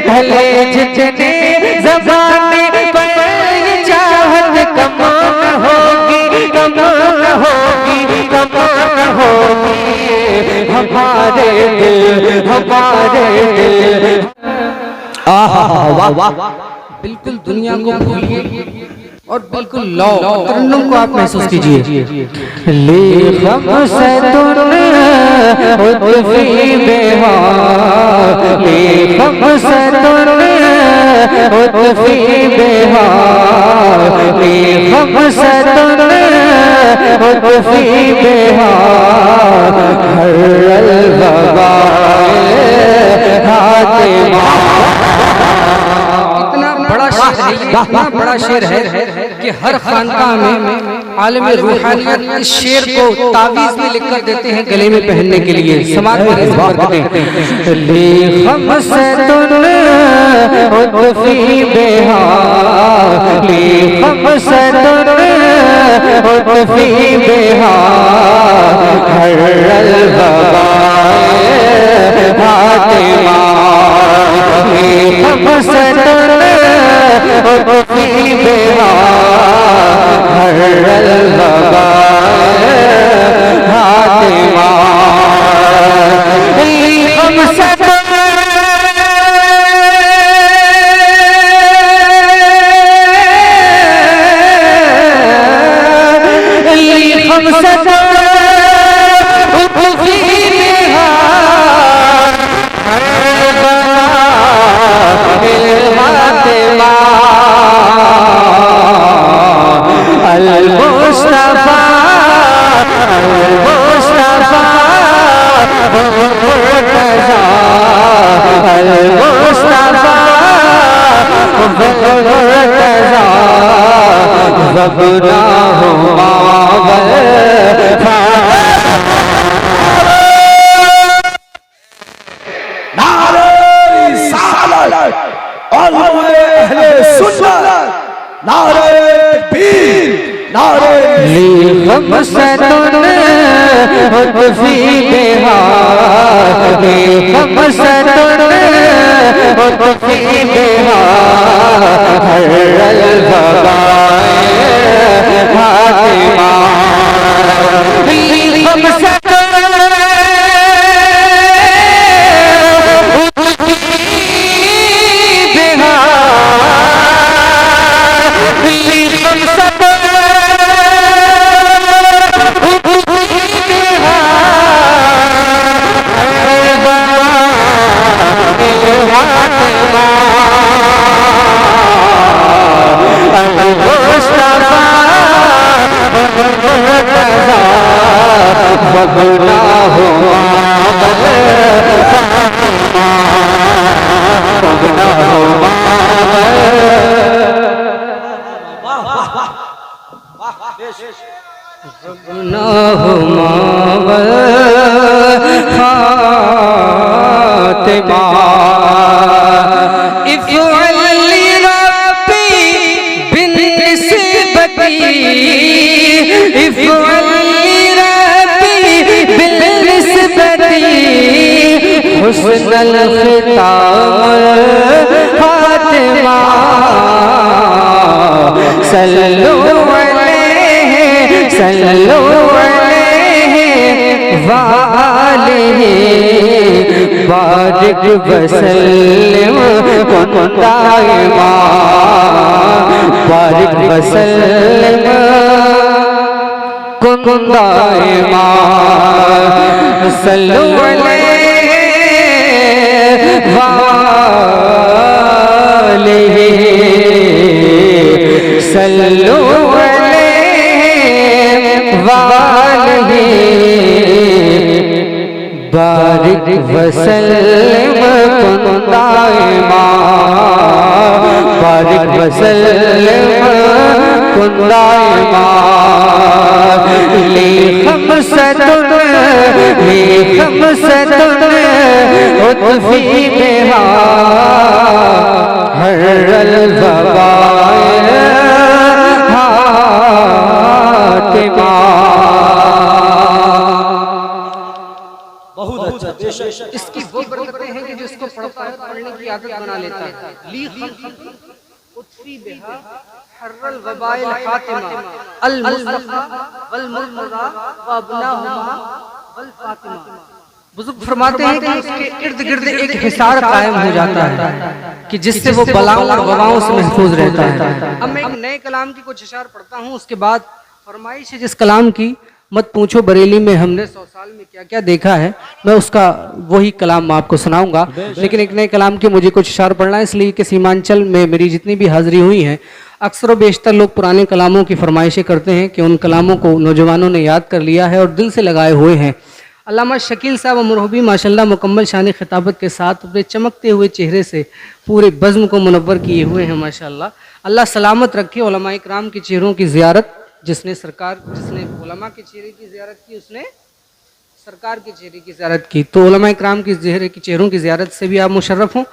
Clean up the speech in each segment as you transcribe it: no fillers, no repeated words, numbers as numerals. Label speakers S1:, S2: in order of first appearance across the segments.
S1: भले जितने ज़माने पर चाहत कमान होगी, कमान होगी, कमान होगी। हमारे दिल, हमारे दिल। आहा वाह वाह, बिल्कुल दुनिया को भूलिए और बिल्कुल लो तरन्नुम को आप महसूस कीजिए। ले हमसे तूने उतफी बेहार, ले हमसे तूने उतफी बेहार, ले हमसे तूने उतफी बेहार। हर अलवबाए हाथे इतना बड़ा शेर है कि हर खानकाह में आलिम रूहानियत इस शेर को तावीज़ में लिखकर देते हैं गले में पहनने के लिए। समाज में करते हैं। ले हमसे तूने उतफी बेहार, ले हमसे तूने उतफी बेहार। हर अलवबाए हाथे ले हमसे तूने उतफी बेहार। हर अलवबाए हाथे हमसे हमसे उतफी बेहार। हर अल-मुस्तफा अल-मुस्तफा मुर्तज़ा, अल-मुस्तफा मुर्तज़ा। वगुनाहुमा हमसे तूने उतफी बेहार, हमसे तूने उतफी बेहार। हर अलवबाए हाथे हमसे हुस्नुल ख़िताम फातिमा। सल्लु अलैहि सल्लु अलैहि वालिहि बारिक वसल्लिम कुन दाइमा, बारिक वसल्लिम कुन दाइमा। सल्लु अलैहि वालिहि सल्लु अलैहि वालिहि बारिक वसल्लिम कुन दाइमा, बारिक वसल्लिम कुन दाइमा। ले हमसे तूने उतफी बेहार। हर अलवबाए हाथे बहुत अच्छा। इसकी वो बरकतें हैं कि जिसको पढ़ता है पढ़ने की आदत बना लेता है। ली खल्क़ी उत्फी बिहा हर्रल वबाइल फातिमा अल मुस्तफा वल मुर्तज़ा व अबनाहुमा वल फातिमा। बुजुर्ग फरमाते हैं कि उसके इर्द गिर्द एक हिसार कायम हो जाता है कि जिससे वो बलाओं और वबाओं से महफूज रहता है। अब मैं एक नए कलाम की कुछ इशार पढ़ता हूँ, उसके बाद फरमाइश है जिस कलाम की मत पूछो बरेली में हमने 100 साल में क्या क्या देखा है, मैं उसका वही कलाम मैं आपको सुनाऊंगा। लेकिन एक नए कलाम के मुझे कुछ इशार पढ़ना है, इसलिए कि सीमांचल में मेरी जितनी भी हाजिरी हुई है अक्सर व बेशतर लोग पुराने कलामों की फरमाइशें करते हैं कि उन कलामों को नौजवानों ने याद कर लिया है और दिल से लगाए हुए हैं। अल्लामा शकील साहब मुरहबी माशाल्लाह मुकम्मल शानी खिताबत के साथ अपने चमकते हुए चेहरे से पूरे बज़्म को मुनव्वर किए हुए हैं माशाल्लाह। अल्लाह सलामत रखे। उलमा इकराम के चेहरों की ज़ियारत जिसने उलमा के चेहरे की ज़ियारत की उसने सरकार के चेहरे की ज़ियारत की। तो उलमा इकराम की चेहरों की ज़ियारत से भी आप मुशर्रफ हों।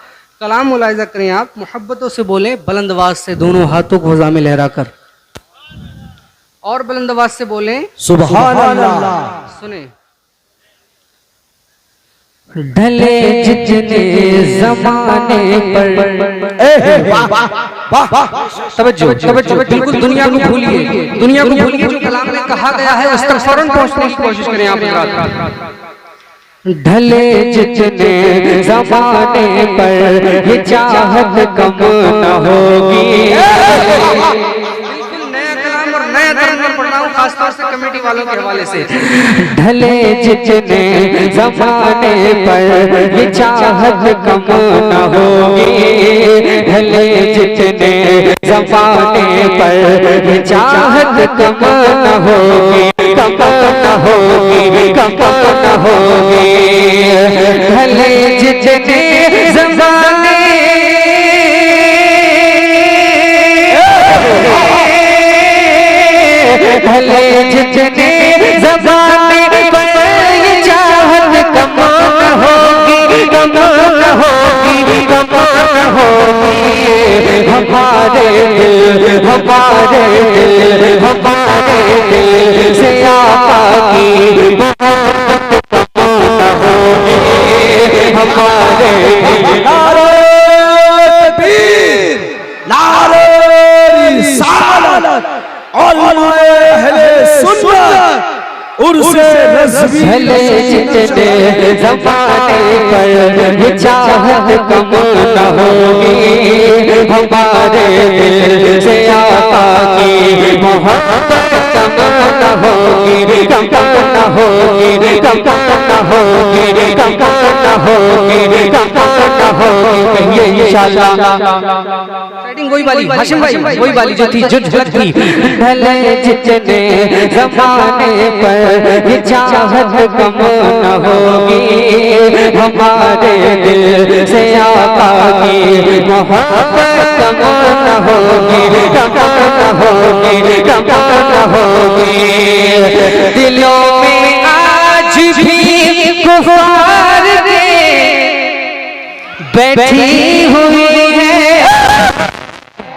S1: कलाम मुलाहिज़ा करें, आप मोहब्बतों से बोलें बुलंद आवाज़ से दोनों हाथों को फ़ज़ा में लहरा कर, और बुलंद आवाज़ से बोलें
S2: सुभान अल्लाह।
S1: सुने ढले जितने ज़माने पर तवज्जो बिल्कुल दुनिया को भूलिए जो कलाम में कहा गया है उस तक फौरन पहुंचने की कोशिश करें आप। ढले जितने ज़माने पर ये चाहत कम न होगी। नया तर्जुमा पढ़ रहा हूँ खासतौर से कमेटी वालों के हवाले से। ढले जितने ज़माने पर ये चाहत कम न होगी। ढले जितने ज़माने पर ये चाहत कम न होगी, कम न होगी, कम न होगी। ढले जितने ज़माने ढले जितने ज़माने पर ये चाहत कम न होगी, कम न होगी, कम न होगी। हमारे दिल से आका की मोहब्बत कम न होगी। हमारे
S2: नारे तकबीर, नारे रिसालत, उलमाए अहले सुन्नत उर्से रज़वी।
S1: ढले जितने ज़माने पर ये चाहत कम न होगी। हमारे दिल से आका की मोहब्बत कम न होगी, कम न होगी, कम न होगी, कम न होगी, कम न होगी। ये इंशाअल्लाह सेटिंग वही वाली हाशिम भाई वही वाली जो थी जो झलक थी। ढले जितने ज़माने पर ये चाहत कम न होगी। हमारे दिल से आका की मोहब्बत कम न होगी, कम न होगी, कम न होगी। दिलों में आज भी कुफ़ार के बैठी हुई है,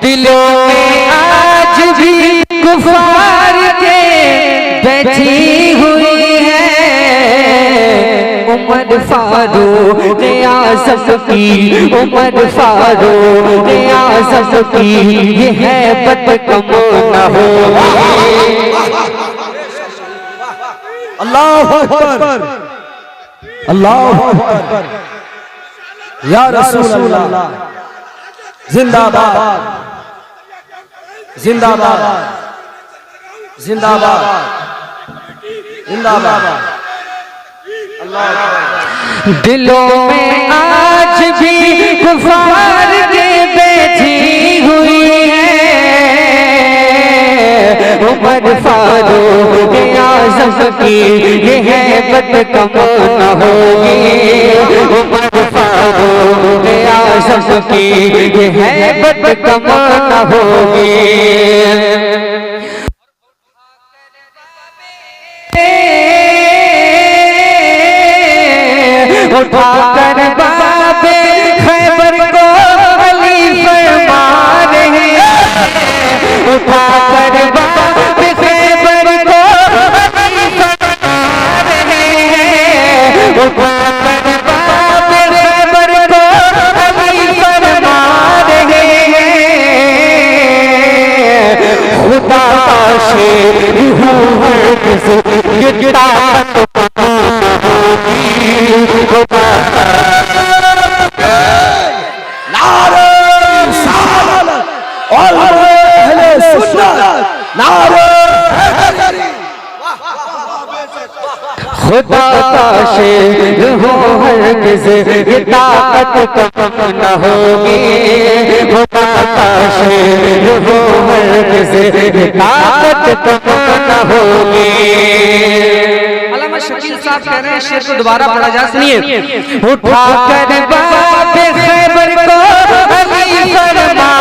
S1: दिलों में आज भी कुफ़ार के बैठी हुई है। उमर फारूक आज़म की, उमर फारूक आज़म की ये है बत कम न होगी।
S2: अल्लाहु अकबर, अल्लाहु अकबर, या रसूल अल्लाह। जिंदाबाद, जिंदाबाद, जिंदाबाद, जिंदाबाद।
S1: दिलों में आज भी कुफ़ार के बैठी हुई है। उमर फारूक आज़म की ये है बत कम न होगी। उमर फारूक आज़म की ये है बत कम न होगी। उठाकर बाबे खैबर को अली फरमा रहे हैं। उठाकर बाबे खैबर को अली फरमा रहे हैं। उठाकर बाबे खैबर को शेर हो हरगिज़ ये ताकत कम न होगी, खुदा का शेर हो हरगिज़ ये ताकत कम न होगी। अल्लामा शकील साहब कह रहे हैं, शेर को दोबारा पढ़ा जा, सुनिए। उठा कर बाबे खैबर को अली फरमा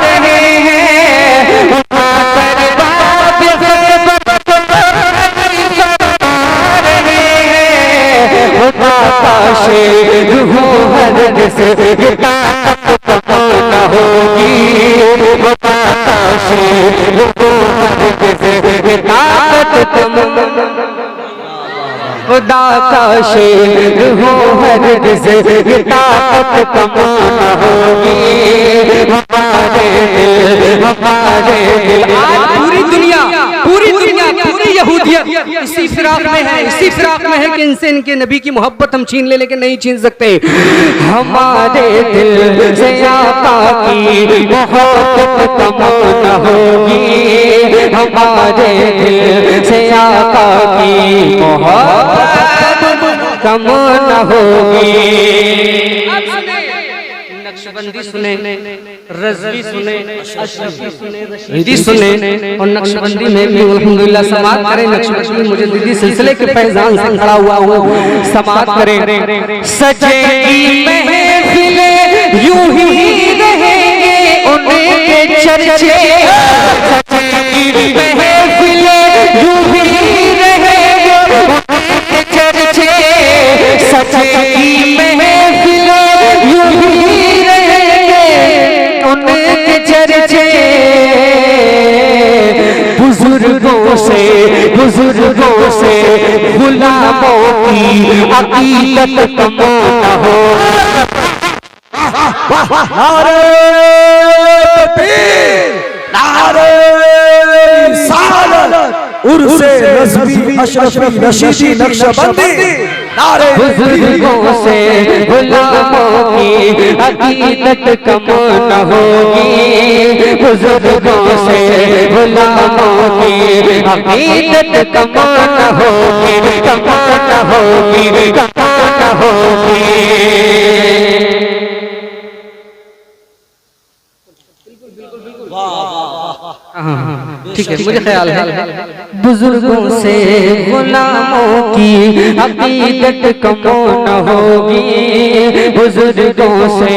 S1: रहे हैं, उठा कर बाबे खैबर को अली फरमा रहे हैं, खुदा का शेर हो हरगिज़ ये ताकत कम न होगी, खुदा का शेर हो हरगिज़ ये ताकत कम, खुदा का शेर हो हरगिज़ ये ताकत कम न होगी, हमारे दिल हमारे दिल। आज पूरी दुनिया पूरी यहूदियत इसी फिराक में है, इसी फिराक में है कि इनसे इनके नबी की मोहब्बत हम छीन ले, लेकिन नहीं छीन सकते। हमारे दिल से आका की मोहब्बत कम न होगी, हमारे दिल से आका की मोहब्बत कम न होगी। नक्शबंदी सुने, रज़वी सुने, अशरफी सुने, रशीदी सुने और नक्शबंदी में भी अल्हम्दुलिल्लाह समाअत करें। नक्शबंदी मुझे दीदी सिलसिले के फैजान से खड़ा हुआ हूँ, समाअत करें। सजेगी महफिलें यूं ही रहेंगे उनके चर्चे, सजेगी महफिलें यूं ही रहेंगे उनके चर्चे, सजेगी महफिलें यूं ही उनके चर्चे, बुजुर्गों से गुलामों की अकीदत कम न हो।
S2: नारे तकबीर, नारे रिसालत, उर्से रज़वी अशरफी रशीदी नक्शबंदी, नारे
S1: बुजुर्गों से गुलामों की अकीदत कम न होगी, बुजुर्गों से गुलामों की अकीदत कम न होगी, कम न होगी, कम न होगी। ठीक है, मुझे ख्याल है बुजुर्गों से गुलामों की अकीदत कम न होगी, बुजुर्गों से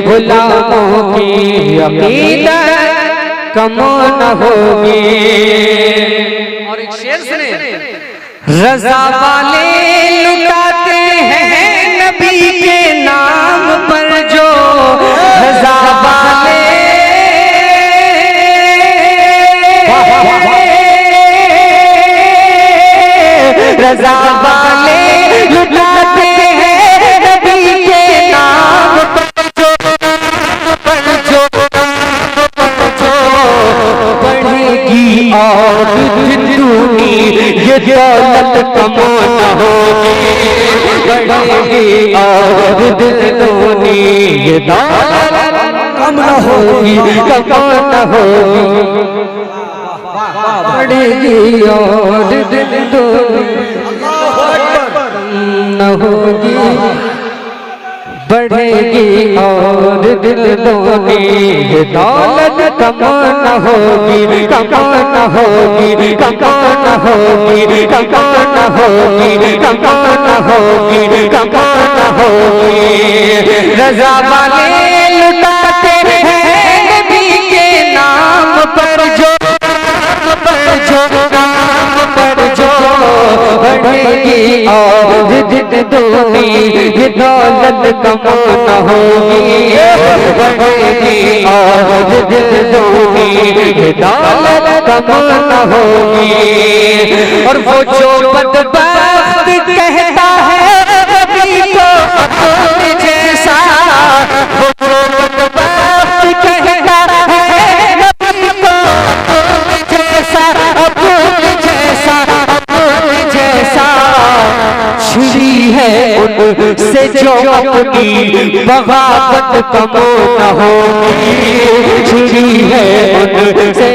S1: गुलामों की अकीदत कम न होगी। और एक शेर सुने, रज़ा वाले लुटाते हैं नबी के नाम पर जो, रज़ा वाले रज़ा वाले लुटाते हैं नबी के नाम पर जो, बढ़ेगी और दुनी ये दौलत कम न होगी, बढ़ेगी और दुनी ये दौलत कम न होगी, कम न होगी, बढ़ेगी और न होगी, बढ़ेगी और दिल दोनी ये दौलत कम न होगी, कम न होगी, कम न होगी, कम न होगी, कम न होगी, कम न होगी। रज़ा वाले लुटाते हैं नबी के नाम पर जो, नाम पर जो, बढ़ेगी और दूनी ये दौलत कम न होगी, बढ़ेगी और दूनी ये दौलत कम न होगी। और वो जो बदबख्त कहता है नबी को अपने जैसा, वो जो बदबख्त कहता है नबी को अपने जैसा, अपने जैसा, अपने जैसा, छिड़ी है उनसे जो अपनी बगावत कम न होगी, छिड़ी है उनसे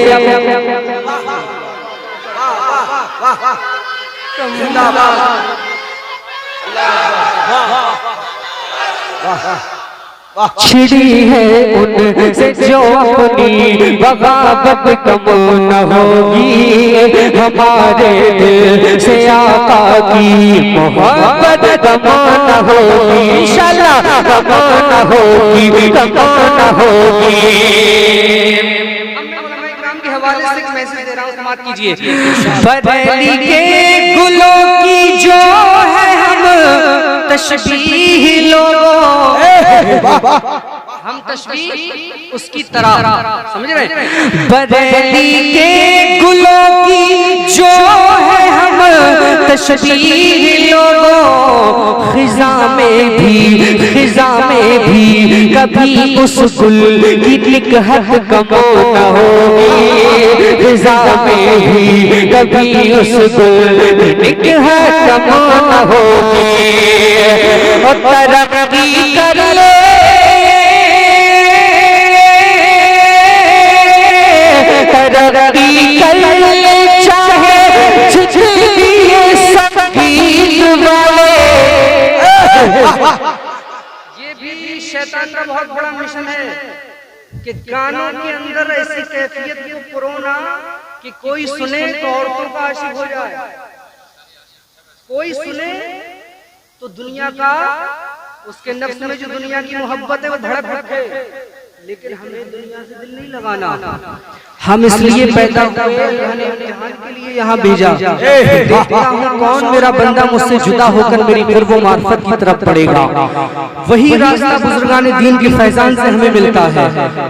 S1: छिड़ी है उनसे जो अपनी बगावत कम न होगी, हमारे दिल से आका की मोहब्बत कम न होगी, इंशाअल्लाह कम न होगी, कम न होगी। के हवाले से एक मैसेज दे रहा हूं, समाप्त कीजिए। बरेली के गुलों की जो है हम तशबीह लोगों, हम तशबीह उसकी तरह, समझ रहे? बरेली के गुलों की जो है हम तशबीह लोगों, खिजा में भी कभी उस गुल की निकहत कम न होगी, खिजा में भी कभी उस गुल की निकहत कम न होगी। और तरक्की कर ले चाहे संगीत वाले, ये भी शैतान का बहुत बड़ा मिशन है कि गानों के अंदर ऐसी कैफियत को पुरोना कि कोई सुने तो औरतों का आशिक हो जाए, कोई सुने तो दुनिया का, उसके नफ्स में जो दुनिया की मोहब्बत है वो धड़क उठे। लेकिन हमें दुनिया से दिल नहीं लगाना, हम इसलिए पैदा हुए, इम्तिहान के लिए यहाँ भेजा। देखता हूँ कौन मेरा बंदा मुझसे जुदा होकर मेरी कुर्ब व मार्फत की तरफ पड़ेगा। वही रास्ता बुजुर्गान दीन के फैजान से हमें मिलता है।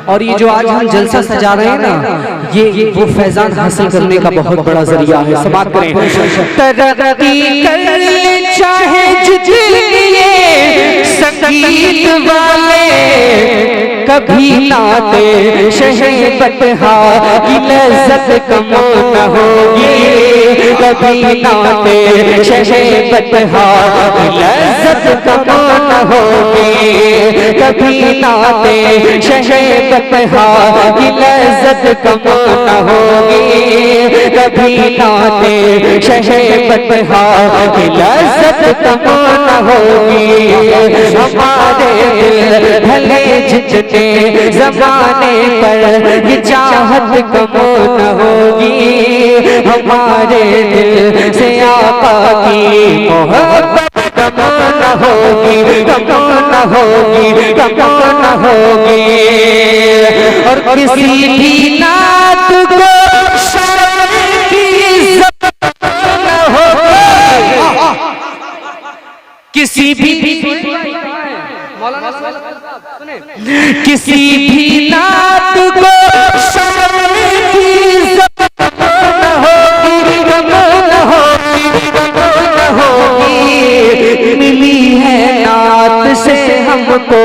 S1: और ये जो आज हम जलसा सजा रहे हैं ना, ये वो फैजान हासिल करने का बहुत बड़ा जरिया है। समाप्त करें। तरक्की कर चाहे संगीत वाले, कभी नाते शहबत की लज्जत कम न होगी, कभी नाते शहबत की लज्जत कम न होगी, कभी नाते शहबत की लज्जत कम न होगी, कभी नाते शहबत की लज्जत कम न होगी। हमारे दिल भले जितने ज़माने पर ये चाहत कम न होगी, हमारे दिल से आका की मोहब्बत कम न होगी, कम न होगी, कम न होगी। और किसी भी नात को शर्म की इज्जत न होगी, किसी भी किसी भी नात को शर्म की इज्जत न होगी, कम न होगी, कम न होगी। मिली है नात से हमको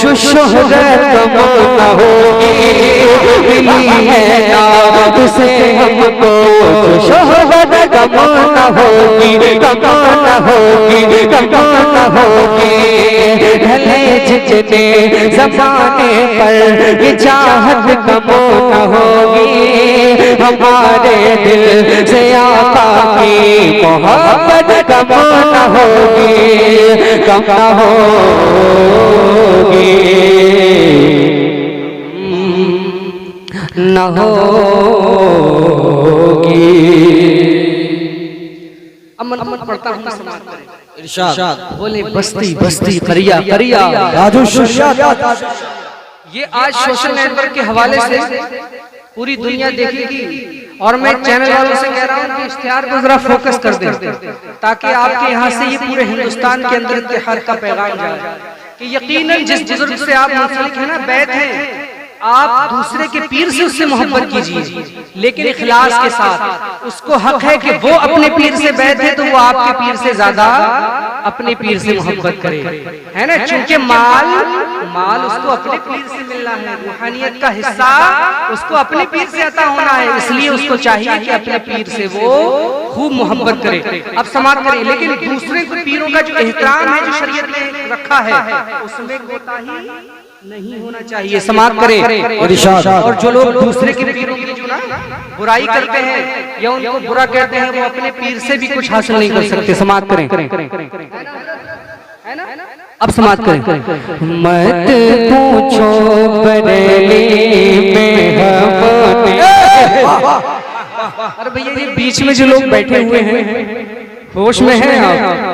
S1: जो शोहरत कम न होगी, मिली है नात से हमको जो शोहरत कम न होगी, कम न होगी, कम न होगी। ढले जितने ज़माने पर ये चाहत कम न होगी, हमारे दिल से आका की मोहब्बत कम न होगी, कम न होगी, न होगी। अमन पढ़ता हूँ, समाज करें। इरशाद बोले बस्ती बस्ती करिया करिया राजू शुशात। ये आज सोशल नेटवर्क के हवाले से पूरी दुनिया देखेगी और मैं चैनल वालों से कह रहा हूँ कि इश्तिहार को जरा फोकस कर दें ताकि आपके यहाँ से ये पूरे हिंदुस्तान के अंदर इत्तेहाद का पैगाम जाए कि यकीनन जिस बुजुर्ग से आप मुंसलिक हैं ना, बैत हैं, आप दूसरे के पीर से उससे मोहब्बत कीजिए, लेकिन इखलास के साथ। उसको हक है कि वो अपने पीर से बैत है तो वो आपके पीर से ज्यादा अपने पीर से मोहब्बत करे, है ना। चूंकि माल उसको अपने पीर से मिलना है, रूहानियत का हिस्सा उसको अपने पीर से अता होना है, इसलिए उसको चाहिए कि अपने पीर से वो खूब मोहब्बत करे। अब समाप्त करें। लेकिन दूसरे पीरों का जो एहतराम है, जो शरीयत ने रखा है, उसमें कोताही नहीं होना चाहिए, समाप्त करें।
S2: इरशाद।
S1: और जो लोग दूसरे के पीरों की जो ना बुराई करते हैं या उनको बुरा कहते हैं, वो अपने पीर से भी कुछ हासिल नहीं कर सकते। समाप्त करें, अब समाप्त करें। मत पूछो बरेली में अरे भैया ये बीच में जो लोग बैठे हुए हैं होश में हैं आप?